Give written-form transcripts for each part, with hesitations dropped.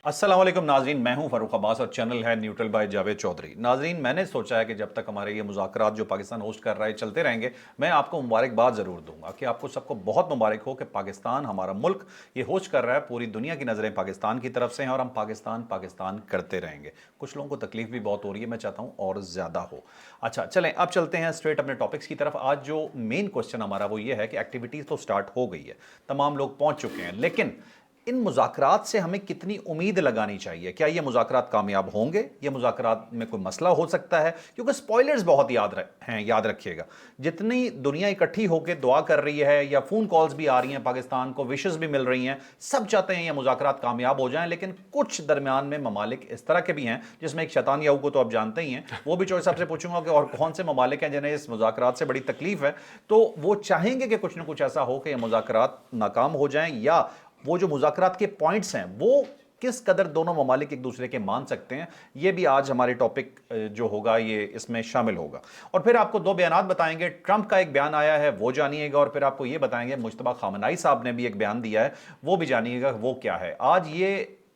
अस्सलाम वालेकुम नाजरीन, मैं हूं फ़ारूक अब्बास और चैनल है न्यूट्रल बाय जावेद चौधरी। नाजरीन, मैंने सोचा है कि जब तक हमारे ये मुज़ाकरात जो पाकिस्तान होस्ट कर रहा है चलते रहेंगे, मैं आपको मुबारकबाद ज़रूर दूंगा कि आपको सबको बहुत मुबारक हो कि पाकिस्तान हमारा मुल्क ये होस्ट कर रहा है। पूरी दुनिया की नज़रें पाकिस्तान की तरफ से हैं और हम पाकिस्तान पाकिस्तान करते रहेंगे। कुछ लोगों को तकलीफ भी बहुत हो रही है, मैं चाहता हूँ और ज़्यादा हो। अच्छा चलें, अब चलते हैं स्ट्रेट अपने टॉपिक्स की तरफ। आज जो मेन क्वेश्चन हमारा वो ये है कि एक्टिविटीज़ तो स्टार्ट हो गई है, तमाम लोग पहुँच चुके हैं, लेकिन इन मुज़ाकरात से हमें कितनी उम्मीद लगानी चाहिए? क्या ये मुज़ाकरात कामयाब होंगे? ये मुज़ाकरात में कोई मसला हो सकता है? क्योंकि स्पॉयलर्स बहुत हैं, याद रखिएगा। जितनी दुनिया इकट्ठी होकर दुआ कर रही है या फ़ोन कॉल्स भी आ रही हैं पाकिस्तान को, विशेस भी मिल रही हैं, सब चाहते हैं ये मुज़ाकरात कामयाब हो जाएं, लेकिन कुछ दरमियान में ममालिक इस तरह के भी हैं, जिसमें एक शैतान याहू को तो आप जानते ही हैं। वो भी चौधरी साहब से पूछूंगा कि और कौन से ममालिक हैं जिन्हें इस मुज़ाकरात से बड़ी तकलीफ है, तो वो चाहेंगे कि कुछ ना कुछ ऐसा हो कि ये मुज़ाकरात नाकाम हो जाएं, या वो जो मुज़ाकरात के पॉइंट्स हैं वो किस कदर दोनों ममालिक एक दूसरे के मान सकते हैं। ये भी आज हमारे टॉपिक जो होगा ये इसमें शामिल होगा। और फिर आपको दो बयानात बताएंगे। ट्रंप का एक बयान आया है वो जानिएगा, और फिर आपको ये बताएंगे मुज्तबा खामनाई साहब ने भी एक बयान दिया है, वो भी जानिएगा वो क्या है। आज ये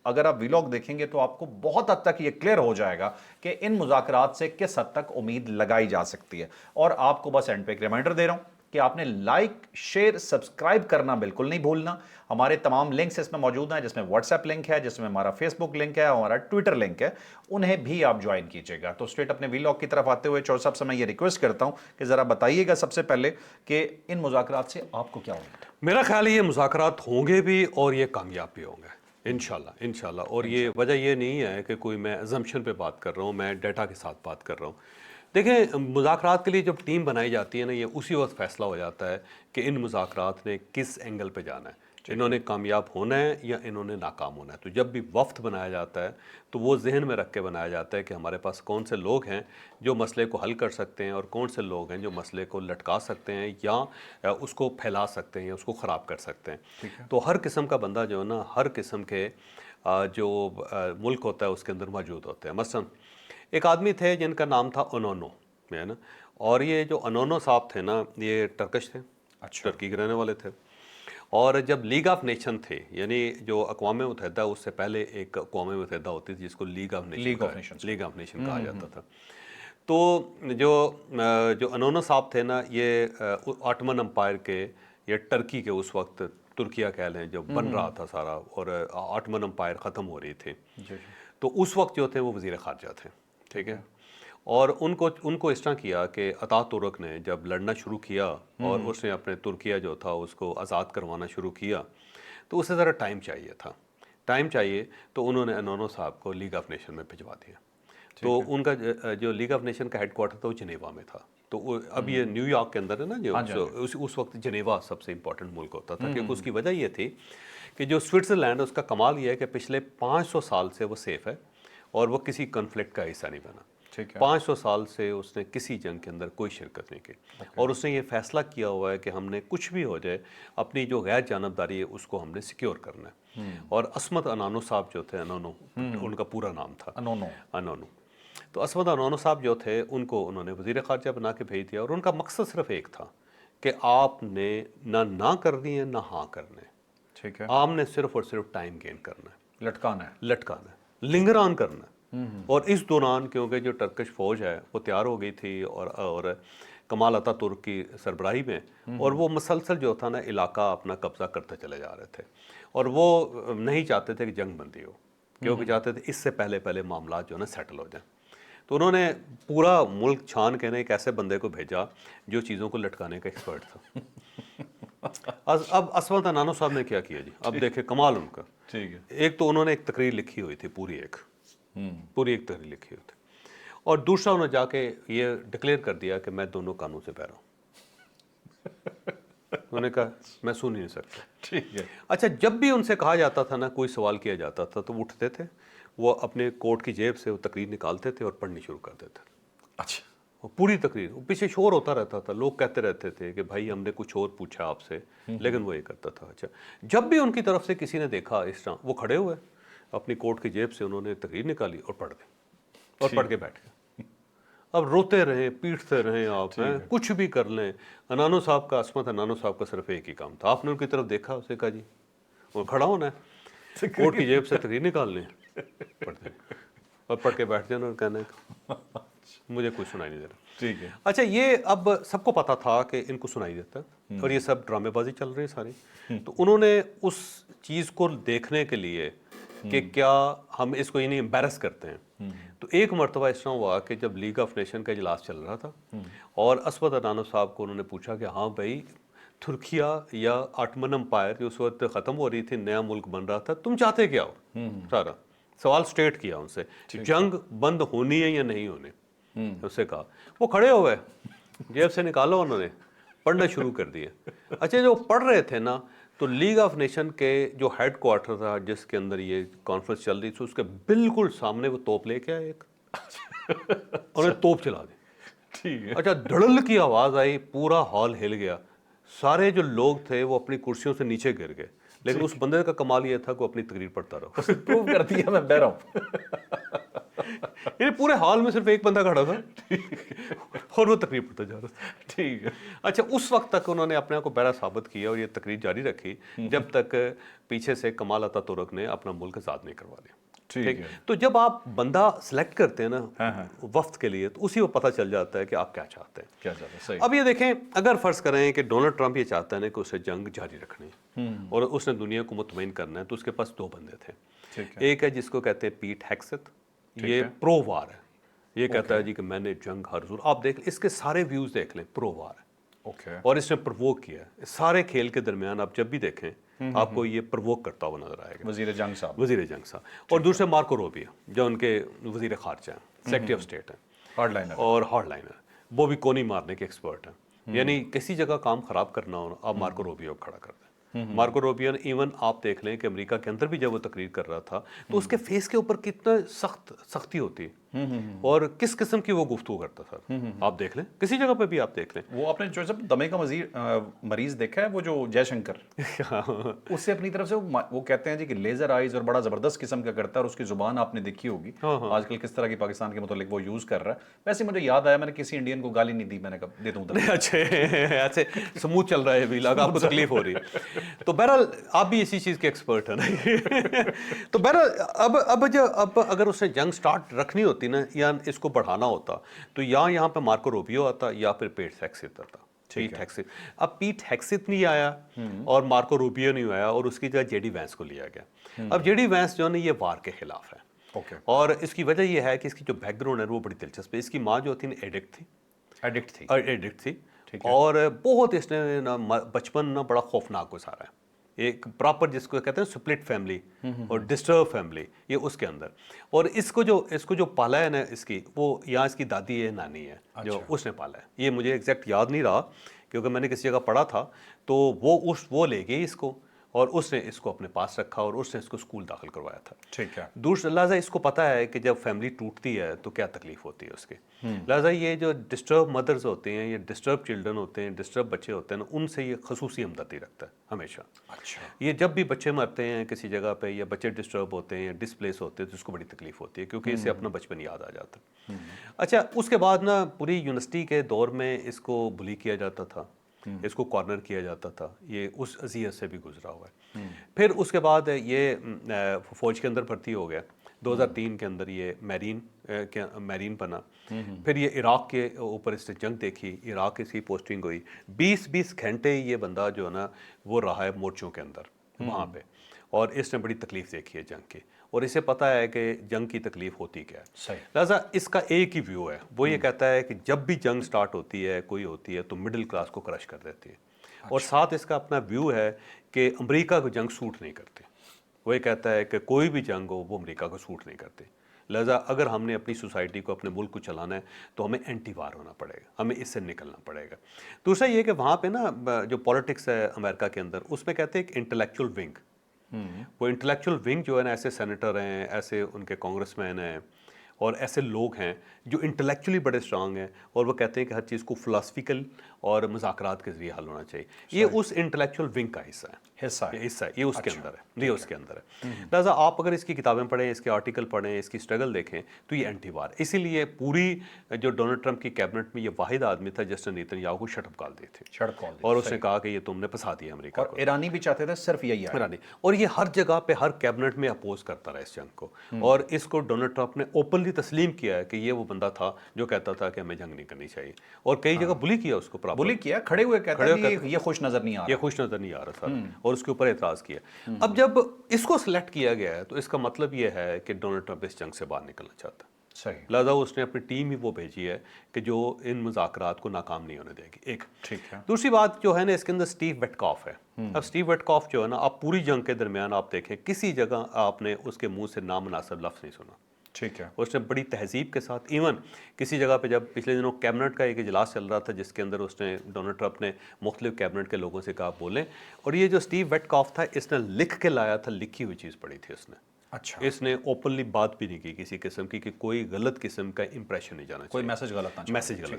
अगर आप व्लॉग देखेंगे तो आपको बहुत हद तक ये क्लियर हो जाएगा कि इन मुज़ाकरात से किस हद तक उम्मीद लगाई जा सकती है। और आपको बस एंड पे एक रिमाइंडर दे रहा हूं कि आपने लाइक शेयर सब्सक्राइब करना बिल्कुल नहीं भूलना। हमारे तमाम लिंक्स इसमें मौजूद हैं, जिसमें व्हाट्सएप लिंक है, जिसमें हमारा फेसबुक लिंक है, हमारा ट्विटर लिंक है, उन्हें भी आप ज्वाइन कीजिएगा। तो स्ट्रेट अपने व्लॉग की तरफ आते हुए चौधरी साहब से मैं ये रिक्वेस्ट करता हूं कि ज़रा बताइएगा सबसे पहले कि इन मुज़ाकरात से आपको क्या उम्मीद है? मेरा ख्याल है ये मुज़ाकरात होंगे भी और ये कामयाब भी होंगे इंशाल्लाह इंशाल्लाह। और ये वजह ये नहीं है कि कोई मैं अजम्पशन पे बात कर रहा हूँ, मैं डेटा के साथ बात कर रहा हूँ। देखें, मुज़ाकरात के लिए जब टीम बनाई जाती है ना, ये उसी वक्त फ़ैसला हो जाता है कि इन मुज़ाकरात ने किस एंगल पे जाना है, इन्होंने कामयाब होना है या इन्होंने नाकाम होना है। तो जब भी वफ्त बनाया जाता है तो वो जहन में रख के बनाया जाता है कि हमारे पास कौन से लोग हैं जो मसले को हल कर सकते हैं और कौन से लोग हैं जो मसले को लटका सकते हैं या उसको फैला सकते हैं या उसको ख़राब कर सकते हैं। तो हर किस्म का बंदा जो है ना, हर किस्म के जो मुल्क होता है उसके अंदर मौजूद होते हैं। मसलन एक आदमी थे जिनका नाम था अनोनो, है ना, और ये जो अनोनो साहब थे ना, ये टर्किश थे, टर्की के रहने वाले थे। और जब लीग ऑफ नेशन थे, यानी जो अक़वाम मुत्तहिदा, उससे पहले एक अक़वाम मुत्तहिदा होती थी जिसको लीग ऑफ नेशन कहा जाता था। तो जो अनोनो साहब थे ना, ये ऑटमन अम्पायर के, ये टर्की के, उस वक्त तुर्किया कह लें, जो बन रहा था सारा, और ऑटमन अम्पायर ख़त्म हो रही थी, तो उस वक्त जो थे वो वज़ीर ख़ारजा थे, ठीक है। और उनको इस तरह किया कि अतातुर्क ने जब लड़ना शुरू किया और उसने अपने तुर्किया जो था उसको आज़ाद करवाना शुरू किया, तो उसे ज़रा टाइम चाहिए, तो उन्होंने अनोनो साहब को लीग ऑफ नेशन में भिजवा दिया। तो उनका जो लीग ऑफ नेशन का हेडक्वार्टर था वो जनेवा में था। तो अब ये न्यूयॉर्क के अंदर है ना, जो उस वक्त जनेवा सबसे इंपॉर्टेंट मुल्क होता था, क्योंकि उसकी वजह ये थी कि जो स्विट्ज़रलैंड है उसका कमाल ये है कि पिछले 500 साल से वो सेफ़ है और वो किसी कन्फ्लिक्ट का हिस्सा नहीं बना। 500 साल से उसने किसी जंग के अंदर कोई शिरकत नहीं की, और उसने ये फैसला किया हुआ है कि हमने कुछ भी हो जाए अपनी जो गैर जानबदारी है उसको हमने सिक्योर करना है। और असमत अनानो साहब जो थे, अनोनो उनका पूरा नाम था, अनोनो। तो असमत अनोनो साहब जो थे उनको उन्होंने वज़ीर ख़ारजा बना के भेज दिया, और उनका मकसद सिर्फ एक था कि आपने ना करनी है ना हाँ करना है, ठीक है। आपने सिर्फ और सिर्फ टाइम गेन करना है, लटकाना है, लिंगर ऑन करना है। और इस दौरान क्योंकि जो टर्किश फ़ौज है वो तैयार हो गई थी और कमाल अतातुर्क की सरबराही में, और वो मसलसल जो था ना इलाका अपना कब्ज़ा करते चले जा रहे थे, और वो नहीं चाहते थे कि जंग बंदी हो, क्योंकि चाहते थे इससे पहले मामला जो है ना सेटल हो जाए। तो उन्होंने पूरा मुल्क छान के ना एक ऐसे बंदे को भेजा जो चीज़ों को लटकाने का एक्सपर्ट था। अब असमत अनानो साहब ने क्या किया जी, अब देखे कमाल उनका। ठीक है। एक तो उन्होंने एक तकरीर लिखी हुई थी, पूरी एक तकरीर लिखी हुई थी, और दूसरा उन्होंने जाके ये डिक्लेयर कर दिया कि मैं दोनों कानों से पैरा हूँ। उन्होंने कहा मैं सुन ही नहीं सकता। ठीक है। अच्छा, जब भी उनसे कहा जाता था ना, कोई सवाल किया जाता था, तो वो उठते थे, वो अपने कोट की जेब से वो तकरीर निकालते थे और पढ़नी शुरू कर देते थे। अच्छा। वो पूरी तकरीर, वो पीछे शोर होता रहता था, लोग कहते रहते थे कि भाई हमने कुछ और पूछा आपसे, लेकिन वो ये करता था। अच्छा, जब भी उनकी तरफ से किसी ने देखा इस तरह, वो खड़े हुए अपनी कोट की जेब से उन्होंने तकरीर निकाली और पढ़ दी, और पढ़ के बैठ गए। अब रोते रहें, पीटते रहें, आप हैं कुछ भी कर लें, अनानो साहब का, असमत अनानो साहब का सिर्फ एक ही काम था, आपने उनकी तरफ देखा, उसे कहा जी वो खड़ा होना है। कोट की जेब से तकरीर निकाल लें, पढ़ते हैं और पढ़ के बैठ जाना और कहना मुझे कुछ सुनाई नहीं दे रहा। ठीक है। अच्छा, ये अब सबको पता था कि इनको सुनाई देता है और ये सब ड्रामेबाजी चल रही है सारी। तो उन्होंने उस चीज़ को देखने के लिए कि क्या हम इसको यानी एम्बेरस करते हैं, तो एक मरतबा इस तरह हुआ कि जब लीग ऑफ नेशन का इजलास चल रहा था और असवद अनानो साहब को उन्होंने पूछा कि हाँ भाई, तुर्किया या ऑटमन एम्पायर जो उस वक्त ख़त्म हो रही थी, नया मुल्क बन रहा था, तुम चाहते क्या हो? सारा सवाल स्ट्रेट किया उनसे, जंग बंद होनी है या नहीं होनी। उससे कहा, वो खड़े हो गए, जेब से निकालो, उन्होंने पढ़ना शुरू कर दिए। अच्छा, जो पढ़ रहे थे ना, तो लीग ऑफ नेशन के जो हेड क्वार्टर था जिसके अंदर ये कॉन्फ्रेंस चल रही थी, उसके बिल्कुल सामने वो तोप लेके आए एक उन्हें तोप चला दी। ठीक है। अच्छा, धड़ल्ल की आवाज़ आई, पूरा हॉल हिल गया, सारे जो लोग थे वो अपनी कुर्सियों से नीचे गिर गए। लेकिन उस बंदे का कमाल ये था कि वो अपनी तकरीर पढ़ता रहा। प्रूव कर दिया मैं बह रहा हूँ। ये पूरे हॉल में सिर्फ एक बंदा खड़ा था और वो तकरीर पढ़ता जा रहा था। ठीक है। अच्छा, उस वक्त तक उन्होंने अपने आप को बहरा साबित किया और ये तकरीर जारी रखी जब तक पीछे से कमाल अतातुर्क ने अपना मुल्क आज़ाद नहीं करवा लिया। ठीक है। तो जब आप बंदा सिलेक्ट करते हैं ना वफ्त के लिए, तो उसी को पता चल जाता है कि आप क्या चाहते हैं। क्या चाहते हैं? सही। अब ये देखें, अगर फर्ज करें कि डोनाल्ड ट्रंप ये चाहता है ना कि उसे जंग जारी रखनी है और उसने दुनिया को मुतमईन करना है, तो उसके पास दो बंदे थे। ठीक है। एक है जिसको कहते हैं पीट हेक्सेथ, ये प्रो वार है, ये कहता है जी कि मैंने जंग हर जरूर, आप देख इसके सारे व्यूज देख लें, प्रो वार है ओके। और इसने प्रवोक किया है। सारे खेल के दरमियान आप जब भी देखें आपको ये प्रवोक करता हुआ नजर आएगा वजीर जंग साहब। वजीर जंग साहब। और दूसरे मार्को रूबियो जो उनके वजीर खारजा हैं, सेक्रेटरी ऑफ स्टेट हैं हार्डलाइनर। और हार्डलाइनर, वो भी कोनी मारने के एक्सपर्ट हैं। यानी किसी जगह काम खराब करना हो, आप मार्को रूबियो को खड़ा कर दें। मार्को रूबियो ने इवन आप देख लें कि अमेरिका के अंदर भी जब वो तकरीर कर रहा था तो उसके फेस के ऊपर कितना सख्ती होती और किस किस्म की वो गुफ्तगू करता था। आप देख लें, किसी जगह पे भी आप देख लें। वो आपने जो सब दमे का मरीज देखा है, वो जो जयशंकर, उससे अपनी तरफ से वो कहते हैं जी कि लेजर आइज और बड़ा जबरदस्त किस्म का करता है, और उसकी जुबान आपने देखी होगी आजकल किस तरह की पाकिस्तान के मुतालिक वो यूज कर रहा है। वैसे मुझे याद आया, मैंने किसी इंडियन को गाली नहीं दी, मैंने कहा दे दूं अच्छे ऐसे स्मूथ चल रहा है अभी, लगा आपको तकलीफ हो रही है। तो बहरहाल आप भी इसी चीज़ के एक्सपर्ट हैं ना। तो बहरहाल अब अगर उसने जंग स्टार्ट रखनी होती ना या इसको बढ़ाना होता, तो यहाँ पे मार्को रूबियो आता या फिर पीट हेक्सेथ आता। पीट हेक्सेथ, अब पीट हेक्सेथ नहीं आया और मार्को रूबियो नहीं आया और उसकी जगह जेडी वैंस को लिया गया। अब जेडी वैंस जो है ना, ये वार के खिलाफ है। ओके। और इसकी वजह यह है कि इसकी जो बैकग्राउंड है वो बड़ी दिलचस्प है। इसकी माँ जो थी ना, एडिक्ट थी और बहुत इसने ना बचपन ना बड़ा खौफनाक गुजारा है। एक प्रॉपर जिसको कहते हैं स्प्लिट फैमिली और डिस्टर्ब फैमिली, ये उसके अंदर। और इसको जो पाला है ना, इसकी वो यहाँ इसकी दादी है, नानी है जो उसने पाला है। ये मुझे एग्जैक्ट याद नहीं रहा क्योंकि मैंने किसी जगह पढ़ा था। तो वो ले गई इसको और उसने इसको अपने पास रखा और उसने इसको स्कूल दाखिल करवाया था। ठीक है। दूसरा लिहाजा इसको पता है कि जब फैमिली टूटती है तो क्या तकलीफ होती है उसके। लिहाजा ये जो डिस्टर्ब मदर्स होते हैं, ये डिस्टर्ब चिल्ड्रन होते हैं, डिस्टर्ब बच्चे होते हैं ना, उनसे ये खसूसी हमदर्दी रखता है हमेशा। अच्छा। ये जब भी बच्चे मरते हैं किसी जगह पे या बच्चे डिस्टर्ब होते हैं या डिसप्लेस होते हैं तो इसको बड़ी तकलीफ होती है क्योंकि इससे अपना बचपन याद आ जाता है। अच्छा, उसके बाद ना पूरी यूनिवर्सिटी के दौर में इसको बुली किया जाता था, इसको कॉर्नर किया जाता था। ये उस अज़ियत से भी गुजरा हुआ है। फिर उसके बाद ये फौज के अंदर भर्ती हो गया। 2003 के अंदर ये मैरीन बना। फिर ये इराक़ के ऊपर इसने जंग देखी, इराक़ इसकी पोस्टिंग हुई। 20-20 घंटे ये बंदा जो है ना वो रहा है मोर्चों के अंदर वहाँ पे, और इसने बड़ी तकलीफ देखी है जंग की और इसे पता है कि जंग की तकलीफ होती क्या है। सही। लिहाजा इसका एक ही व्यू है, वो ये कहता है कि जब भी जंग स्टार्ट होती है कोई होती है तो मिडिल क्लास को क्रश कर देती है। और साथ इसका अपना व्यू है कि अमेरिका को जंग सूट नहीं करती। वो ये कहता है कि कोई भी जंग हो वो अमेरिका को सूट नहीं करती। लिहाजा अगर हमने अपनी सोसाइटी को, अपने मुल्क को चलाना है तो हमें एंटी वार होना पड़ेगा, हमें इससे निकलना पड़ेगा। दूसरा ये कि वहाँ पे ना जो पॉलिटिक्स है अमेरिका के अंदर, उसमें कहते हैं एक इंटेलेक्चुअल विंग। वो इंटेलेक्चुअल विंग जो है ना, ऐसे सेनेटर हैं, ऐसे उनके कांग्रेसमैन हैं اور ایسے لوگ ہیں جو انٹلیکچولی بڑے اسٹرانگ ہیں اور وہ کہتے ہیں کہ ہر چیز کو فلاسفیکل اور مذاکرات کے ذریعے حل ہونا چاہیے. یہ اس انٹلیکچوئل ونگ کا حصہ ہے. یہ حصہ ہے, یہ اس کے اندر ہے, یہ اس کے اندر ہے. لہٰذا آپ اگر اس کی کتابیں پڑھیں, اس کے آرٹیکل پڑھیں, اس کی اسٹرگل دیکھیں تو یہ اینٹی وار. اسی لیے پوری جو ڈونلڈ ٹرمپ کی کیبنٹ میں یہ واحد آدمی تھا جس نے نیتن یاہو کو شٹ اپ کال دی تھی, اور اس نے کہا کہ یہ تم نے پھنسا دیا امریکہ کو. ایرانی بھی چاہتے تھے صرف یہی ہے. ایرانی, اور یہ ہر جگہ پہ ہر کیبنٹ میں اپوز کرتا رہا اس جنگ کو, اور اس کو ڈونلڈ ٹرمپ نے اوپنلی تسلیم کیا ہے کہ یہ وہ بندہ تھا جو کہتا تھا کہ ہمیں جنگ نہیں کرنی چاہیے, اور کئی جگہ بلی کیا اس کو, بلی کیا, کھڑے ہوئے کہتے ہیں یہ خوش نظر نہیں آ رہا, یہ خوش نظر نہیں آ رہا تھا, اور اس کے اوپر اعتراض کیا. اب جب اس کو سلیکٹ کیا گیا ہے تو اس کا مطلب یہ ہے کہ ڈونلڈ ٹرمپ اس جنگ سے باہر نکلنا چاہتا ہے. صحیح. لہٰذا اس نے اپنی ٹیم ہی وہ بھیجی ہے کہ جو ان مذاکرات کو ناکام نہیں ہونے دے گی. ایک ٹھیک ہے. دوسری بات جو ہے نا, اس کے اندر اسٹیو وٹکاف ہے. اب اسٹیو وٹکاف جو ہے نا, آپ پوری جنگ کے درمیان آپ دیکھیں کسی جگہ آپ نے اس کے منہ سے نامناسب لفظ نہیں سنا. ٹھیک ہے. اس نے بڑی تہذیب کے ساتھ, ایون کسی جگہ پہ جب پچھلے دنوں کیبنٹ کا ایک اجلاس چل رہا تھا جس کے اندر اس نے ڈونلڈ ٹرمپ نے مختلف کیبنٹ کے لوگوں سے کہا بولیں, اور یہ جو اسٹیو وٹکاف تھا اس نے لکھ کے لایا تھا, لکھی ہوئی چیز پڑھی تھی اس نے. اچھا. اس نے اوپنلی بات بھی نہیں کی کسی قسم کی کہ کوئی غلط قسم کا امپریشن نہیں جانا چاہیے, کوئی میسج غلط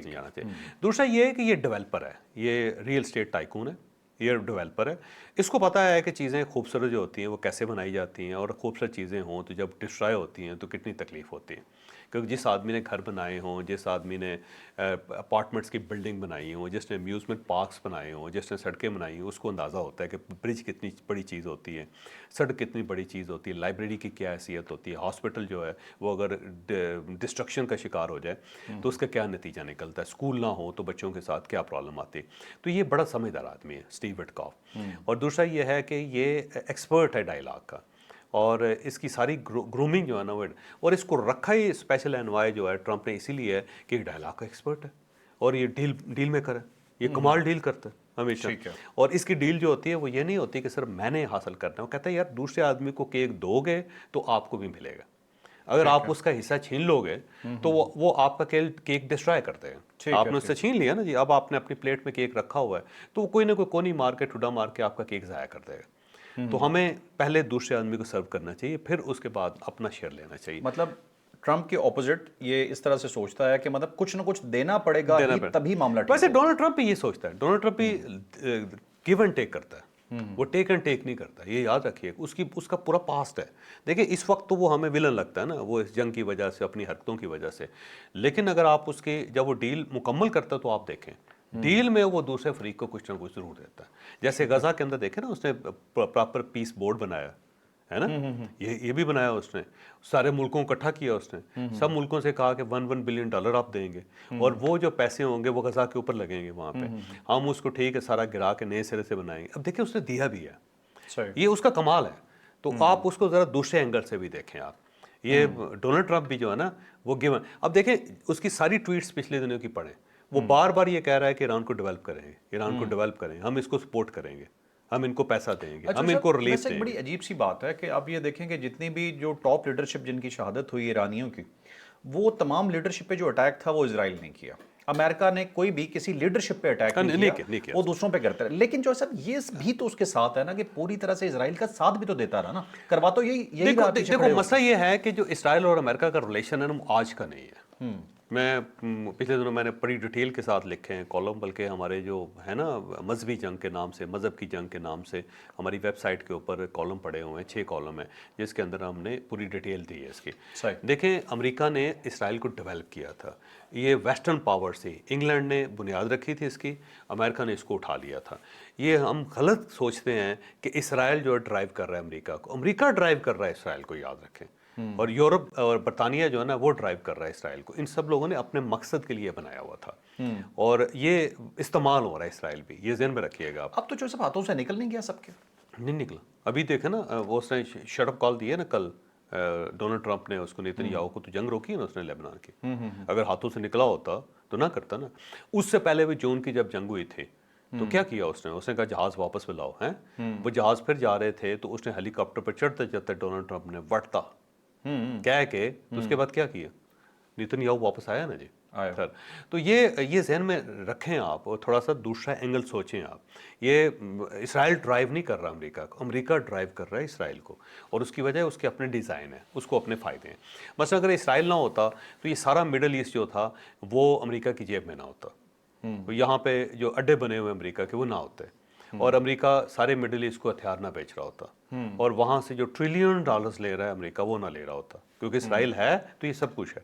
نہیں جانا چاہیے. دوسرا یہ ہے کہ یہ ڈیولپر ہے, یہ ریئل اسٹیٹ ٹائکون ہے, یہ ڈیولپر ہے. اس کو پتہ ہے کہ چیزیں خوبصورت جو ہوتی ہیں وہ کیسے بنائی جاتی ہیں, اور خوبصورت چیزیں ہوں تو جب ڈسٹرائے ہوتی ہیں تو کتنی تکلیف ہوتی ہے. کیونکہ جس آدمی نے گھر بنائے ہوں, جس آدمی نے اپارٹمنٹس کی بلڈنگ بنائی ہوں, جس نے امیوزمنٹ پارکس بنائے ہوں, جس نے سڑکیں بنائی ہوں, اس کو اندازہ ہوتا ہے کہ برج کتنی بڑی چیز ہوتی ہے, سڑک کتنی بڑی چیز ہوتی ہے, لائبریری کی کیا حیثیت ہوتی ہے, ہاسپٹل جو ہے وہ اگر ڈسٹرکشن کا شکار ہو جائے تو اس کا کیا نتیجہ نکلتا ہے, اسکول نہ ہو تو بچوں کے ساتھ کیا پرابلم آتی ہے. تو یہ بڑا سمجھدار آدمی ہے اسٹیو وٹکاف. اور دوسرا یہ ہے کہ یہ ایکسپرٹ ہے ڈائلاگ کا, اور اس کی ساری گرومنگ جو ہے نا, اور اس کو رکھا ہی اسپیشل انوائے جو ہے ٹرمپ نے اسی لیے ہے کہ یہ ڈائلاگ کا ایکسپرٹ ہے, اور یہ ڈیل میکر ہے, یہ کمال ڈیل کرتا ہے ہمیشہ. اور اس کی ڈیل جو ہوتی ہے وہ یہ نہیں ہوتی کہ صرف میں نے حاصل کرنا ہے, وہ کہتا ہے یار دوسرے آدمی کو کیک دو گے تو آپ کو بھی ملے گا, اگر آپ اس کا حصہ چھین لو گے تو وہ آپ کا کیک ڈسٹرائے کر دے گا. آپ نے اس سے چھین لیا نا جی, اب آپ نے اپنی پلیٹ میں کیک رکھا ہوا ہے تو کوئی نہ کوئی کونی مار کے ٹھڈا مار کے آپ کا کیک ضائع کر دے گا. تو ہمیں پہلے دوسرے آدمی کو سرو کرنا چاہیے, پھر اس کے بعد اپنا شیئر لینا چاہیے. مطلب ٹرمپ کے اپوزٹ یہ اس طرح سے سوچتا ہے کہ مطلب کچھ نہ کچھ دینا پڑے گا تبھی معاملہ ٹھیک. ویسے ڈونلڈ ٹرمپ بھی یہ سوچتا ہے, ڈونلڈ ٹرمپ بھی گیو اینڈ ٹیک کرتا ہے, وہ ٹیک اینڈ ٹیک نہیں کرتا, یہ یاد رکھیے. اس کا پورا پاسٹ ہے. دیکھیں اس وقت تو وہ ہمیں ولن لگتا ہے نا, وہ اس جنگ کی وجہ سے, اپنی حرکتوں کی وجہ سے, لیکن اگر آپ اس کی جب وہ ڈیل مکمل کرتا ہے تو آپ دیکھیں ڈیل میں وہ دوسرے فریق کو کچھ نہ کچھ ضرور دیتا ہے. جیسے غزہ کے اندر دیکھیں نا, اس نے پراپر پیس بورڈ بنایا ہے نا, یہ بھی بنایا اس نے, سارے ملکوں کو اکٹھا کیا اس نے, سب ملکوں سے کہا کہ $1 بلین آپ دیں گے, اور وہ جو پیسے ہوں گے وہ غزہ کے اوپر لگیں گے وہاں پہ, ہم اس کو ٹھیک ہے سارا گرا کے نئے سرے سے بنائیں گے. اب دیکھیں اس نے دیا بھی ہے, یہ اس کا کمال ہے. تو آپ اس کو ذرا دوسرے اینگل سے بھی دیکھیں. آپ یہ ڈونلڈ ٹرمپ بھی جو ہے نا وہ گیون, اب دیکھیں اس کی ساری ٹویٹس پچھلے دنوں کی پڑھیں, وہ بار بار یہ کہہ رہا ہے کہ ایران کو ڈیولپ کریں گے, ایران کو ڈیولپ کریں, ہم اس کو سپورٹ کریں گے, ہم ان کو پیسہ دیں گے, ہم ان کو ریلیف دیں گے. بڑی عجیب سی بات ہے کہ آپ یہ دیکھیں کہ جتنی بھی جو ٹاپ لیڈرشپ جن کی شہادت ہوئی ایرانیوں کی, وہ تمام لیڈرشپ پہ جو اٹیک تھا وہ اسرائیل نے کیا. امریکہ نے کوئی بھی کسی لیڈرشپ پہ اٹیک نہیں کیا, وہ دوسروں پہ کرتا رہا. لیکن جو صاحب یہ بھی تو اس کے ساتھ ہے نا کہ پوری طرح سے اسرائیل کا ساتھ بھی تو دیتا رہا نا, کروا تو یہی رہا. دیکھو مسئلہ یہ ہے کہ جو اسرائیل اور امریکہ کا ریلیشن ہے نا, وہ آج کا نہیں ہے. میں پچھلے دنوں میں نے بڑی ڈیٹیل کے ساتھ لکھے ہیں کالم, بلکہ ہمارے جو ہے نا مذہبی جنگ کے نام سے, مذہب کی جنگ کے نام سے ہماری ویب سائٹ کے اوپر کالم پڑے ہوئے ہیں, 6 کالم ہیں جس کے اندر ہم نے پوری ڈیٹیل دی ہے اس کی. دیکھیں امریکہ نے اسرائیل کو ڈیولپ کیا تھا, یہ ویسٹرن پاور سے, انگلینڈ نے بنیاد رکھی تھی اس کی, امریکہ نے اس کو اٹھا لیا تھا. یہ ہم غلط سوچتے ہیں کہ اسرائیل جو ڈرائیو کر رہا ہے امریکہ کو, امریکہ ڈرائیو کر رہا ہے اسرائیل کو, یاد رکھیں. اور یورپ اور برطانیہ جو ہے نا وہ ڈرائیو کر رہا ہے اسرائیل کو. ان سب لوگوں نے اپنے مقصد کے لیے بنایا ہوا تھا, اور یہ استعمال ہو رہا ہے اسرائیل بھی, یہ ذہن میں رکھیے گا. اب تو جو سب ہاتھوں سے نکل نہیں گیا سب کے, نہیں نکلا. ابھی دیکھیں نا وہ اس نے شٹ اپ کال دی ہے نا کل, ڈونلڈ ٹرمپ نے اس کو, نیتن یاہو کو تو جنگ روکی ہے نا اس نے لیبنان کی. اگر ہاتھوں سے نکلا ہوتا تو نہ کرتا نا. اس سے پہلے بھی جون کی جب جنگ ہوئی تھی تو کیا کیا اس نے کہا جہاز واپس پہ لاؤ. ہیں وہ جہاز پھر جا رہے تھے تو اس نے ہیلی کاپٹر پہ چڑھتے چڑھتے ڈونلڈ ٹرمپ نے وٹتا کہہ کے, تو اس کے بعد کیا کیا, نیتن یاہو واپس آیا نا جی. आए। सर तो ये जहन में रखें आप, और थोड़ा सा दूसरा एंगल सोचें आप। ये इसराइल ड्राइव नहीं कर रहा अमेरिका को, अमेरिका ड्राइव कर रहा है इसराइल को, और उसकी वजह उसके अपने डिज़ाइन है, उसको अपने फ़ायदे हैं। बस अगर इसराइल ना होता तो ये सारा मिडल ईस्ट जो था वो अमेरिका की जेब में ना होता, तो यहाँ पे जो अड्डे बने हुए अमेरिका के वो ना होते, और अमेरिका सारे मिडिल ईस्ट को हथियार ना बेच रहा होता, और वहाँ से जो ट्रिलियन डॉलर्स ले रहा है अमेरिका वो ना ले रहा होता, क्योंकि इसराइल है तो ये सब कुछ है।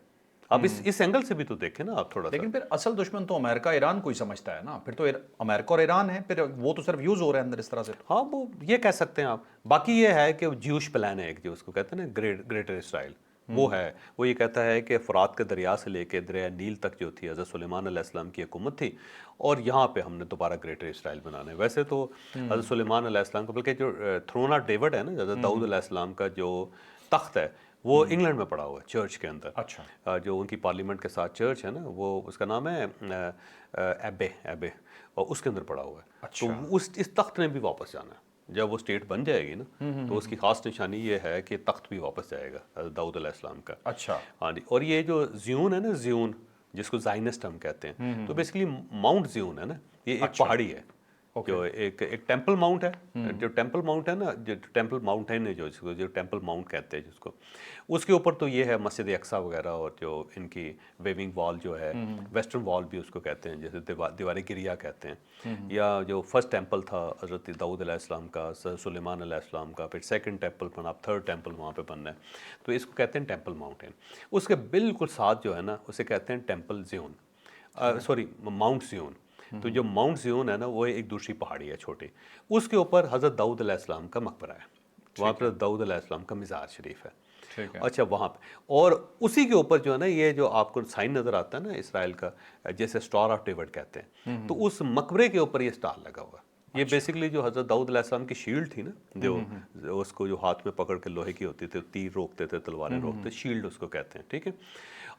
अब इस एंगल से भी तो देखें ना आप थोड़ा सा। लेकिन फिर असल दुश्मन तो अमेरिका ईरान को ही समझता है ना, फिर तो अमेरिका और ईरान है, फिर वो तो सिर्फ यूज हो रहा है अंदर इस तरह से। हाँ वो ये कह सकते हैं आप। बाकी ये है कि ज्यूश प्लान है एक, जो उसको कहते हैं ना ग्रेटर इसराइल, वो है। वो ये कहता है कि फ़ुरात के दरिया से लेके दरिया नील तक जो थी हज़रत सुलेमान अलैहिस्सलाम की हुकूमत थी, और यहाँ पे हमने दोबारा ग्रेटर इसराइल बनाना है। वैसे तो हज़रत सुलेमान अलैहिस्सलाम का, बल्कि जो थ्रोन ऑफ डेविड है ना, हज़रत दाऊद अलैहिस्सलाम का जो तख्त है वो इंग्लैंड में पड़ा हुआ है, चर्च के अंदर। अच्छा। जो उनकी पार्लियामेंट के साथ चर्च है ना, वो उसका नाम है एबे, और उसके अंदर पड़ा हुआ है। अच्छा। तो इस तख्त ने भी वापस जाना है। जब वो स्टेट बन जाएगी ना, तो उसकी खास निशानी ये है कि तख्त भी वापस जाएगा दाऊद अलैहिस्सलाम का। अच्छा। हाँ जी। और ये जो ज़ियून है ना, ज़ियून जिसको ज़ाइनिस्ट हम कहते हैं, तो बेसिकली माउंट ज़ियून है ना, ये एक पहाड़ी है, जो एक टेम्पल माउंट है। जो टेम्पल माउंट है ना, जो टेम्पल माउंटेन है, जो टेम्पल माउंट कहते हैं जिसको, उसके ऊपर तो ये है मस्जिद अक्सा वगैरह, और जो इनकी वेविंग वॉल जो है, वेस्टर्न वॉल भी उसको कहते हैं, जैसे दीवार गिरिया कहते हैं। या जो फर्स्ट टेम्पल था हज़रत दाऊद अलैहिस्सलाम का, सुलेमान अलैहिस्सलाम का, फिर सेकंड टेम्पल बना, थर्ड टेम्पल वहाँ पे बनना है, तो इसको कहते हैं टेम्पल माउंटेन। उसके बिल्कुल साथ जो है ना, उसे कहते हैं टेम्पल ज़ियून, सॉरी माउंट ज़ियून। तो जो माउंट ज़ियून है ना, वो एक दूसरी पहाड़ी है छोटी, उसके ऊपर हज़रत दाऊद अलैहिस्सलाम का मकबरा है, वहाँ पर दाऊद अलैहिस्सलाम का मज़ार शरीफ है। ठीक है। अच्छा, वहाँ पे, और उसी के ऊपर जो है ना, ये जो आपको साइन नज़र आता है ना इसराइल का, जैसे स्टार ऑफ डेविड कहते हैं, तो उस मकबरे के ऊपर ये स्टार लगा हुआ है। ये बेसिकली जो हज़रत दाऊद अलैहिस्सलाम की शील्ड थी ना, जो उसको जो हाथ में पकड़ के लोहे की होती थी, तीर रोकते थे, तलवारें रोकते, शील्ड उसको कहते हैं, ठीक है।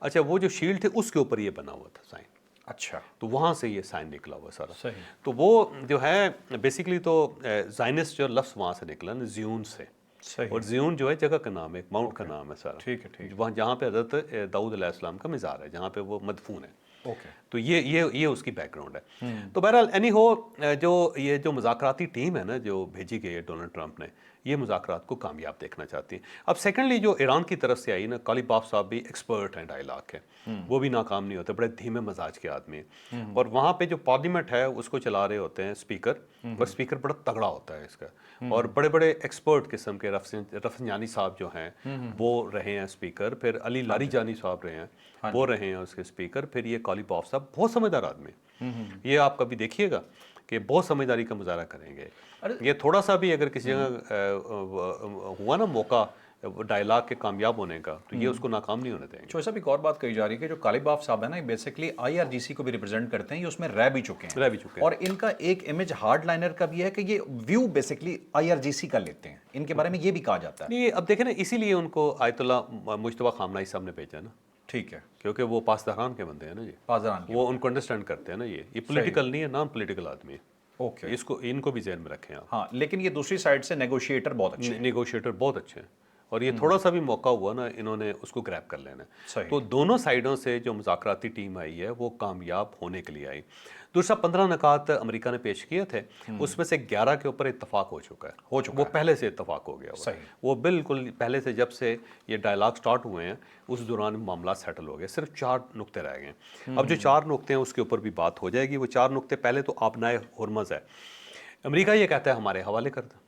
अच्छा, वो जो शील्ड थे उसके ऊपर ये बना हुआ था साइन। अच्छा। तो वहाँ से ये साइन निकला हुआ सारा। सही। तो वो जो है बेसिकली तो ज़ाइनिस्ट जो लफ्ज़ वहाँ से निकला ना, ज़ियून से। सही। और ज़ियून जो है जगह का नाम है, एक माउंट का नाम है सारा। ठीक है। ठीक। वहाँ जहाँ पे हज़रत दाऊद अलैहिस्सलाम का मज़ार है, जहाँ पे वो मदफून है। ओके। तो ये उसकी बैकग्राउंड है। तो बहरहाल एनी हो, जो मुज़ाकराती टीम है ना जो भेजी गई है डोनाल्ड ट्रंप ने, ये मुज़ाकरात को कामयाब देखना चाहती है। अब सेकेंडली जो ईरान की तरफ से आई ना, कालिबाफ साहब भी एक्सपर्ट हैं डायलॉग के, वो भी नाकाम नहीं होते, बड़े धीमे मजाज के आदमी हैं। और वहाँ पे जो पार्लियामेंट है उसको चला रहे होते हैं स्पीकर, और स्पीकर बड़ा तगड़ा होता है इसका, और बड़े बड़े एक्सपर्ट किस्म के रफसंजानी साहब जो हैं वो रहे हैं स्पीकर, फिर अली लारीजानी साहब रहे हैं, वो रहे हैं उसके स्पीकर, फिर ये कालिबाफ साहब बहुत समझदार आदमी। ये आप कभी देखिएगा कि बहुत समझदारी का मुजाहरा करेंगे। ये थोड़ा सा भी अगर किसी जगह हुआ ना मौका डायलॉग के कामयाब होने का, तो ये उसको नाकाम नहीं होने देंगे। चौधरी साहब, एक और बात कही जा रही है कि जो कालिबाफ साहब है ना, ये बेसिकली आईआरजीसी को भी रिप्रेजेंट करते हैं, ये उसमें रह भी चुके हैं। और इनका एक इमेज हार्ड लाइनर का भी है कि ये व्यू बेसिकली आईआरजीसी का लेते हैं, इनके बारे में ये भी कहा जाता है। नहीं, अब देखें ना, इसीलिए उनको आयतुल्लाह मुज्तबा खामनाई साहब ने भेजा ना। ठीक है। क्योंकि वो पासदारान के बंदे हैं ना, ये पासदारान वो उनको अंडरस्टैंड करते हैं ना। ये पॉलिटिकल नहीं है, नॉन पॉलिटिकल आदमी है। ओके। इनको भी ज़हन में रखें आप। हाँ, लेकिन ये दूसरी साइड से नेगोशिएटर बहुत अच्छे हैं। नेगोशिएटर बहुत अच्छे हैं, और ये थोड़ा सा भी मौका हुआ ना, इन्होंने उसको ग्रैब कर लेना है। तो दोनों साइडों से जो मुज़ाकराती टीम आई है वो कामयाब होने के लिए आई। दूसरा 15 नकात अमेरिका ने पेश किए थे, उसमें से 11 के ऊपर इत्तफाक हो चुका है। वो पहले से इत्तफाक हो गया हुआ है। वो बिल्कुल पहले से, जब से ये डायलॉग स्टार्ट हुए हैं उस दौरान मामला सेटल हो गया। सिर्फ 4 नुक्ते रह गए। अब जो 4 नुक्ते हैं उसके ऊपर भी बात हो जाएगी। वो 4 नुक्ते, पहले तो आबनाए हुर्मज़ है। अमेरिका ये कहता है हमारे हवाले कर दें,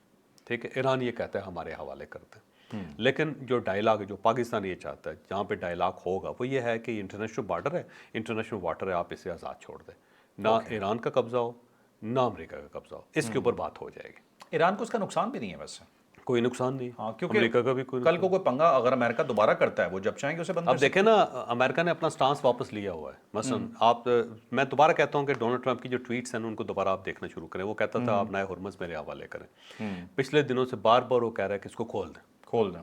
ठीक है। ईरान ये कहता है हमारे हवाले कर दें। लेकिन जो डायलॉग, जो पाकिस्तान ये चाहता है जहाँ पे डायलॉग होगा, वो ये है कि इंटरनेशनल बॉर्डर है, इंटरनेशनल वाटर है, आप इसे आज़ाद छोड़ दें। ना ईरान का कब्जा हो, ना अमेरिका का कब्जा हो, इसके ऊपर बात हो जाएगी। ईरान को इसका नुकसान भी नहीं है वैसे। कोई नुकसान नहीं। हाँ, क्योंकि अमेरिका का भी कल को कोई पंगा अगर अमेरिका दोबारा करता है, वो जब चाहेंगे उसे बंद कर अब देखें ना, अमेरिका ने अपना स्टांस वापस लिया हुआ है। मसलन आप, मैं दोबारा कहता हूँ कि डोनाल्ड ट्रंप की जो ट्वीट्स हैं उनको दोबारा आप देखना शुरू करें। वो कहता था आप नए हुर्मज़ मेरे हवाले करें। पिछले दिनों से बार बार वो कह रहा है कि इसको खोल दें।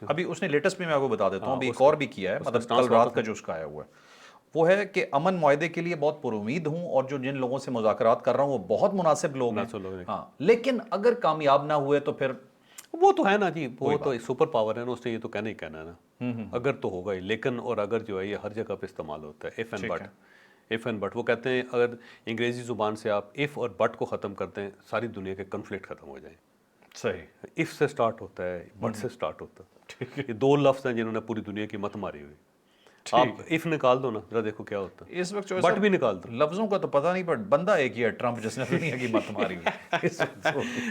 अभी उसने लेटेस्ट में मैं आपको बता देता हूँ, अभी एक और भी किया है, मतलब कल रात का जो उसका आया हुआ है वो है कि अमन मुआहदे के लिए बहुत पुरुमीद हूँ, और जो जिन लोगों से मुज़ाकरात कर रहा हूँ वो बहुत मुनासिब लोग हैं। हाँ, लेकिन अगर कामयाब ना हुए तो फिर وہ تو ہے نا جی, وہ تو سپر پاور ہے نا, اس نے یہ تو کہنا ہی کہنا ہے نا, اگر تو ہوگا ہی, لیکن اور اگر جو ہے یہ ہر جگہ پہ استعمال ہوتا ہے. ایف اینڈ بٹ, وہ کہتے ہیں اگر انگریزی زبان سے آپ ایف اور بٹ کو ختم کرتے ہیں ساری دنیا کے کنفلکٹ ختم ہو جائیں. صحیح. ایف سے سٹارٹ ہوتا ہے, بٹ سے سٹارٹ ہوتا ہے. یہ دو لفظ ہیں جنہوں نے پوری دنیا کی مت ماری ہوئی. آپ ایف نکال دو نا, ذرا دیکھو کیا ہوتا ہے. اس وقت بٹ بھی نکال دو. لفظوں کا تو پتہ نہیں, بٹ بندہ ایک ہی ہے ٹرمپ, جس نے دنیا کی مت ماری ہوئی.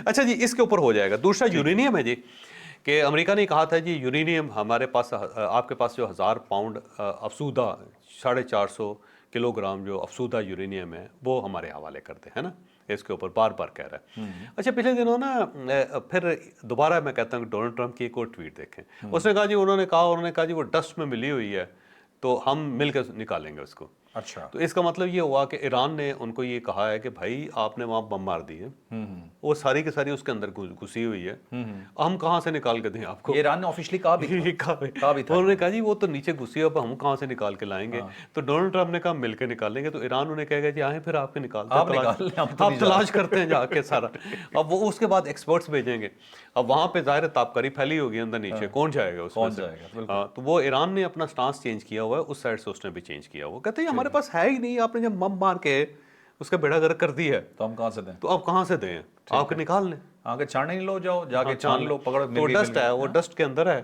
اچھا جی, اس کے اوپر ہو جائے گا. دوسرا یورینیم ہے جی, کہ امریکہ نے کہا تھا جی یورینیم ہمارے پاس, آپ کے پاس جو 1000 پاؤنڈ افسودہ 450 کلو گرام جو افسودہ یورینیم ہے وہ ہمارے حوالے کر دیں, ہے نا. اس کے اوپر بار بار کہہ رہا ہے. اچھا پچھلے دنوں نا پھر دوبارہ میں کہتا ہوں کہ ڈونلڈ ٹرمپ کی ایک اور ٹویٹ دیکھیں. اس نے کہا جی, انہوں نے کہا جی وہ ڈسٹ میں ملی ہوئی ہے تو ہم مل کے نکالیں گے اس کو. اچھا, تو اس کا مطلب یہ ہوا کہ ایران نے ان کو یہ کہا ہے کہ بھائی آپ نے وہاں بم مار دی ہے, وہ ساری کی ساری اس کے اندر گھسی ہوئی ہے, ہم کہاں سے نکال کے دیں آپ کو. یہ ایران نے آفیشلی کہا بھی تھا. انہوں نے کہا جی وہ تو نیچے گھسی ہے, اب ہم کہاں سے نکال کے لائیں گے. تو ڈونلڈ ٹرمپ نے کہا مل کے نکالیں گے. تو ایران انہیں کہے گا جی آئیں پھر آپ کے نکالتے ہیں, آپ تلاش کرتے ہیں جا کے سارا. اب وہ اس کے بعد ایکسپرٹس بھیجیں گے. اب وہاں پہ ظاہر تابکاری پھیلی ہوگی اندر نیچے, کون جائے گا اس میں سے. تو وہ ایران نے اپنا سٹانس چینج کیا ہوا ہے, اس سائڈ سے اس نے بھی چینج کیا ہوا. کہتے ہیں ہمارے پاس ہے ہی نہیں, آپ نے جب بم مار کے اس کا بیڑا غرق کر دی ہے تو ہم کہاں سے دیں, تو آپ کہاں سے دیں, آپ کے نکال لیں. آگے چھاننے نہیں لو, جاؤ جا کے چھان لو, پکڑو. تو ڈسٹ ہے, وہ ڈسٹ کے اندر ہے,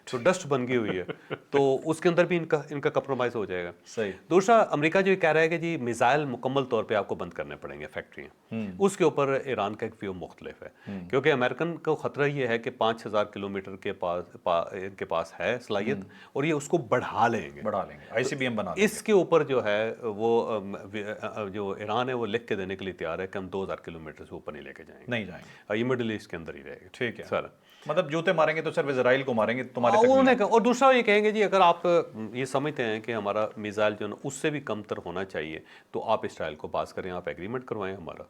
تو ڈسٹ بن گئی ہوئی ہے, تو اس کے اندر بھی ان کا کمپرومائز ہو جائے گا. صحیح. دوسرا امریکہ جو کہہ رہا ہے کہ جی میزائل مکمل طور پہ آپ کو بند کرنے پڑیں گے فیکٹریاں, اس کے اوپر ایران کا ایک ویو مختلف ہے. کیونکہ امریکن کو خطرہ یہ ہے کہ 5000 کلومیٹر کے پاس ان کے پاس ہے صلاحیت, اور یہ اس کو بڑھا لیں گے, ICBM بنا لیں گے. اس کے اوپر جو ہے وہ جو ایران ہے وہ لکھ کے دینے کے لیے تیار ہے کہ ہم 2000 کلومیٹر سے اوپر نہیں لے کے جائیں گے. نہیں جائیں گے, یہ مڈل ایسٹ کے اندر ہی رہے گا. ٹھیک ہے سر, مطلب جوتے ماریں گے تو صرف اسرائیل کو ماریں گے تمہارے تک. اور دوسرا یہ کہیں گے جی اگر آپ یہ سمجھتے ہیں کہ ہمارا میزائل جو ہے اس سے بھی کم تر ہونا چاہیے تو آپ اسرائیل کو پاس کریں, آپ ایگریمنٹ کروائیں ہمارا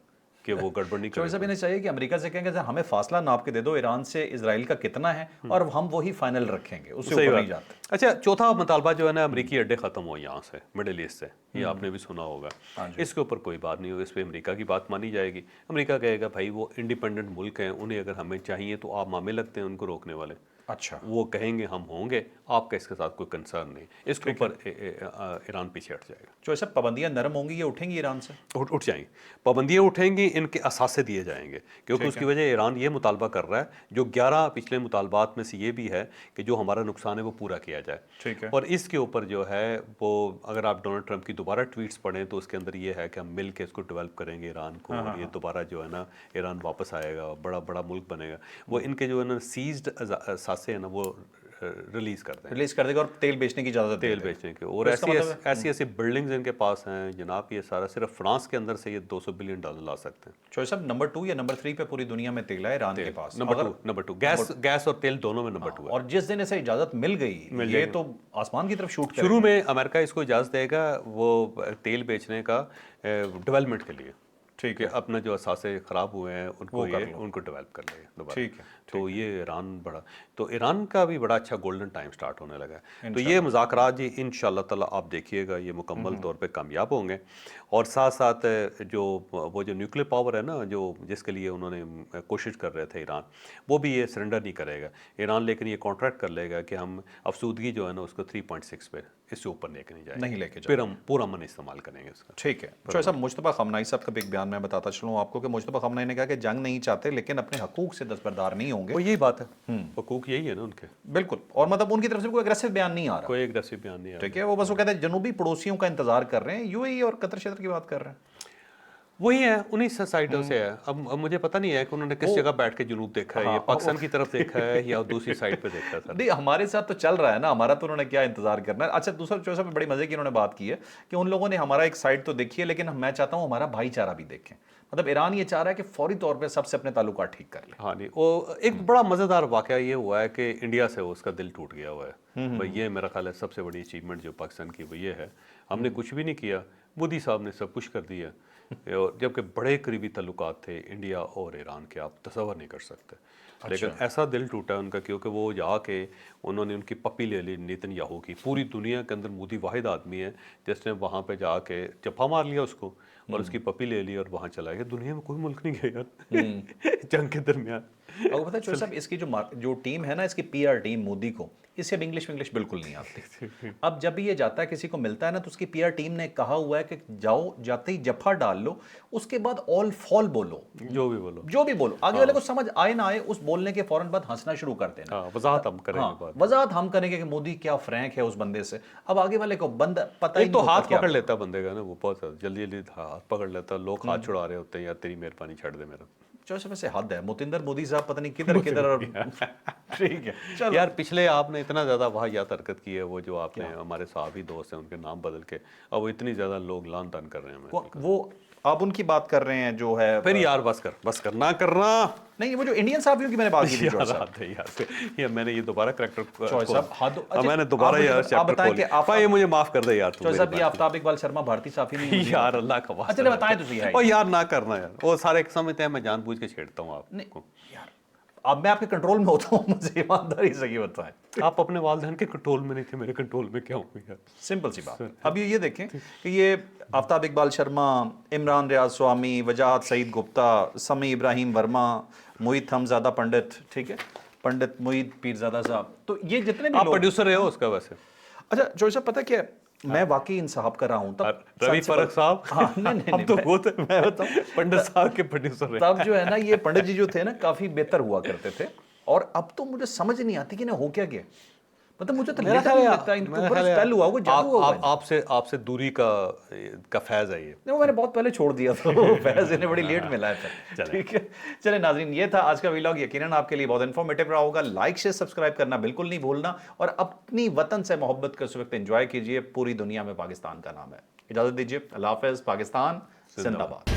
کہ وہ گڑبڑ نہیں کرے. صاحب انہیں چاہیے کہ امریکہ سے کہیں گے ہمیں فاصلہ ناپ کے دے دو ایران سے اسرائیل کا کتنا ہے, اور ہم وہی فائنل رکھیں گے, اس سے اوپر نہیں جاتے. اچھا چوتھا مطالبہ جو ہے نا, امریکی اڈے ختم ہو یہاں سے مڈل ایسٹ سے, یہ آپ نے بھی سنا ہوگا. اس کے اوپر کوئی بات نہیں ہوگی, اس پہ امریکہ کی بات مانی جائے گی. امریکہ کہے گا بھائی وہ انڈیپینڈنٹ ملک ہیں, انہیں اگر ہمیں چاہیے تو آپ مامے لگتے ہیں ان کو روکنے والے. اچھا, وہ کہیں گے ہم ہوں گے, آپ کا اس کے ساتھ کوئی کنسرن نہیں. اس کے اوپر ایران پیچھے ہٹ جائے گا. جو سب پابندیاں نرم ہوں گی, یہ اٹھیں گی ایران سے, اٹھ جائیں گی پابندیاں, اٹھیں گی, ان کے اثاثے دیے جائیں گے. کیونکہ اس کی وجہ ایران یہ مطالبہ کر رہا ہے, جو 11 پچھلے مطالبات میں سے یہ بھی ہے کہ جو ہمارا نقصان ہے وہ پورا کیا جائے. ٹھیک ہے. اور اس کے اوپر جو ہے وہ اگر آپ ڈونلڈ ٹرمپ کی دوبارہ ٹویٹس پڑھیں تو اس کے اندر یہ ہے کہ ہم مل کے اس کو ڈیولپ کریں گے ایران کو, اور یہ دوبارہ جو ہے نا ایران واپس آئے گا, بڑا بڑا ملک بنے گا. وہ ان کے جو ہے نا سیزڈ اثاثے ہیں نا وہ ریلیز کر دیں گے, اور تیل بیچنے کی اجازت, تیل بیچنے کے. اور ایسی بلڈنگز ان کے پاس ہیں جناب, یہ سارا صرف فرانس کے اندر سے یہ $200 بلین لا سکتے ہیں. چوہے صاحب نمبر 2 یا نمبر 3 پہ پوری دنیا میں تیل ہے ایران کے پاس. نمبر 2 گیس اور تیل دونوں میں نمبر 2 ہے. اور جس دن اسے اجازت مل گئی, یہ تو آسمان کی طرف شوٹ کرے. شروع میں امریکہ اس کو اجازت دے گا وہ تیل بیچنے کا ڈیولپمنٹ کے لیے. ٹھیک ہے, اپنا جو اثاثے خراب ہوئے ہیں ان کو ڈیولپ کر لے گا. ٹھیک ہے. تو یہ ایران بڑا, تو ایران کا بھی بڑا اچھا گولڈن ٹائم سٹارٹ ہونے لگا ہے. تو یہ مذاکرات جی انشاءاللہ تعالیٰ آپ دیکھیے گا یہ مکمل طور پہ کامیاب ہوں گے. اور ساتھ ساتھ وہ جو نیوکلیر پاور ہے نا, جو جس کے لیے انہوں نے کوشش کر رہے تھے ایران, وہ بھی یہ سرنڈر نہیں کرے گا ایران, لیکن یہ کانٹریکٹ کر لے گا کہ ہم افسودگی جو ہے نا اس کو 3.6 پہ اس سے اوپر لے کے نہیں جائیں, پھر ہم پورا امن استعمال کریں گے اس کا. ٹھیک ہے. چوہے صاحب مجتبیٰ خامنہئی صاحب کا بھی ایک بیان میں بتاتا چلوں آپ کو کہ مجتبیٰ خامنہئی نے کہا کہ جنگ نہیں چاہتے لیکن اپنے حقوق سے دستبردار نہیں ہوں گے. وہ یہی بات ہے, حقوق یہی ہے نا ان کے. بالکل, اور مطلب ان کی طرف سے کوئی اگریسو بیان نہیں آ رہا, کوئی اگریسو بیان نہیں آ رہا. ٹھیک ہے, وہ بس وہ کہتے ہیں جنوبی پڑوسیوں کا انتظار کر رہے ہیں, UAE اور قطر شطر کی بات کر رہے ہیں. وہی ہے, انہی سائٹوں سے ہے. اب مجھے پتہ نہیں ہے کہ انہوں نے کس جگہ بیٹھ کے جنوب دیکھا ہے, یہ پاکستان کی طرف دیکھا ہے یا دوسری سائٹ پہ دیکھا تھا. نہیں, ہمارے ساتھ تو چل رہا ہے نا, ہمارا تو انہوں نے کیا انتظار کرنا ہے. اچھا دوسرا جو صاحب بڑی مزے کی انہوں نے بات کی ہے کہ ان لوگوں نے ہمارا ایک سائٹ تو دیکھی ہے, لیکن میں چاہتا ہوں ہمارا بھائی چارہ بھی دیکھیں. مطلب ایران یہ چاہ رہا ہے کہ فوری طور پہ سب سے اپنے تعلقات ٹھیک کر لیں. ہاں نہیں, وہ ایک بڑا مزیدار واقعہ یہ ہوا ہے کہ انڈیا سے اس کا دل ٹوٹ گیا ہوا ہے. بھائی یہ میرا خیال ہے سب سے بڑی اچیومنٹ جو پاکستان کی وہ یہ ہے, ہم نے کچھ بھی نہیں کیا, مودی صاحب نے سب کچھ کر دیا. جبکہ بڑے قریبی تعلقات تھے انڈیا اور ایران کے, آپ تصور نہیں کر سکتے. لیکن ایسا دل ٹوٹا ان کا, کیونکہ وہ جا کے انہوں نے ان کی پپی لے لی نیتن یاہو کی. پوری دنیا کے اندر مودی واحد آدمی ہے جس نے وہاں پہ جا کے جپا مار لیا اس کو اور اس کی پپی لے لی اور وہاں چلا گیا. دنیا میں کوئی ملک نہیں گیا یار جنگ کے درمیان. आपको पता है चौधरी साहब, इसकी जो टीम है ना, इसकी पीआर टीम मोदी को, इसे अब इंग्लिश बिल्कुल नहीं आती। अब जब भी ये जाता है किसी को मिलता है ना, तो उसकी पीआर टीम ने कहा हुआ है कि जाओ, जाते ही जफा डाल लो, उसके बाद ऑल फॉल बोलो, जो भी बोलो, जो भी बोलो, आगे वाले को समझ आए ना आए, उस बोलने के फौरन बाद हंसना शुरू कर देना। वजाहत हम करेंगे हाँ, बाद। वजाहत हम करेंगे कि मोदी क्या फ्रैंक है उस बंदे से। अब आगे वाले को बंदा पता ही एक तो नहीं होता हाथ क्या। पकड़ लेता बंदे का ना, वो बहुत जल्दी जल्दी हाथ पकड़ लेता, लोग हाथ छुड़ा रहे होते हैं, यार तेरी मेहरबानी छड़ दे मेरा। चलो वैसे हद है, मोतिंदर मोदी साहब पता नहीं किधर किधर और ठीक है चलो। यार पिछले आपने इतना ज़्यादा वाहियात हरकत की है, वो जो आपने हमारे साहबी दोस्त हैं उनके नाम बदल के, अब वो इतनी ज़्यादा लोग लान तान कर रहे हैं हमें। वो आप उनकी बात कर रहे हैं जो है, फिर यार बस कर ना करना। नहीं, वो जो इंडियन साहबियों की मैंने बात की थी यार चौधरी साहब। आते यार ये मैंने ये दोबारा करेक्टर चौधरी साहब हाथ अच्छा, मैंने दोबारा आप यार आप चैप्टर बताएं खोल कि आप भाई, ये मुझे माफ कर दे यार तू चौधरी साहब, ये मेरी आफ्ताब इकबाल शर्मा भारतीय साफी नहीं बात। यार अल्लाह का वास्ता। अच्छा बताएं तो सही है। ओ यार ना करना यार, वो सारे समझते हैं मैं जानबूझ के छेड़ता हूँ नहीं आपको। यार, अब मैं आपके कंट्रोल में होता हूँ, मुझे ईमानदारी से ये बताएं। आप अपने वालिदैन के कंट्रोल में नहीं थे, मेरे कंट्रोल में क्या हूँ यार। सिंपल सी बात। अब ये देखें कि ये आफ्ताब इकबाल शर्मा, इमरान रियाज स्वामी, वजाहत सईद गुप्ता, समी इब्राहिम वर्मा, मोहित हमजादा पंडित, ठीक है, पंडित मोहित पीरजादा साहब, तो ये जितने भी आप लोग। प्रोड्यूसर रहे हो उसका वैसे? अच्छा चौधरी साहब, पता क्या है, मैं वाकई इन साहब का रहा हूँ तब। रवि परख साहब, हाँ, नहीं हम तो वो थे, मैं बताऊं पंडित साहब के प्रोड्यूसर रहे। तब जो है ना, ये पंडित जी जो थे ना, काफी बेहतर हुआ करते थे, और अब तो मुझे समझ नहीं आती कि इन्हें हो क्या गया। मतलब मुझे तो मेरा लेटर ख्याल नहीं है लगता इनको मेरा ऊपर ख्याल है स्पेल हुआ, वो जादू हुआ होगा। आपसे दूरी का फैज है ये। नहीं, वो मैंने बहुत पहले छोड़ दिया था, वो फैज इन्हें बड़ी लेट मिला है फिर। ठीक है, चले नाज़रीन, ये था आज का व्लॉग, यकीनन आपके लिए बहुत इन्फॉर्मेटिव रहा होगा। लाइक शेयर सब्सक्राइब करना बिल्कुल नहीं भूलना, और अपनी वतन से मोहब्बत के उस वक्त एंजॉय कीजिए। पूरी दुनिया में पाकिस्तान का नाम है। इजाजत दीजिए, अल्लाह हाफ़िज़, पाकिस्तान जिंदाबाद।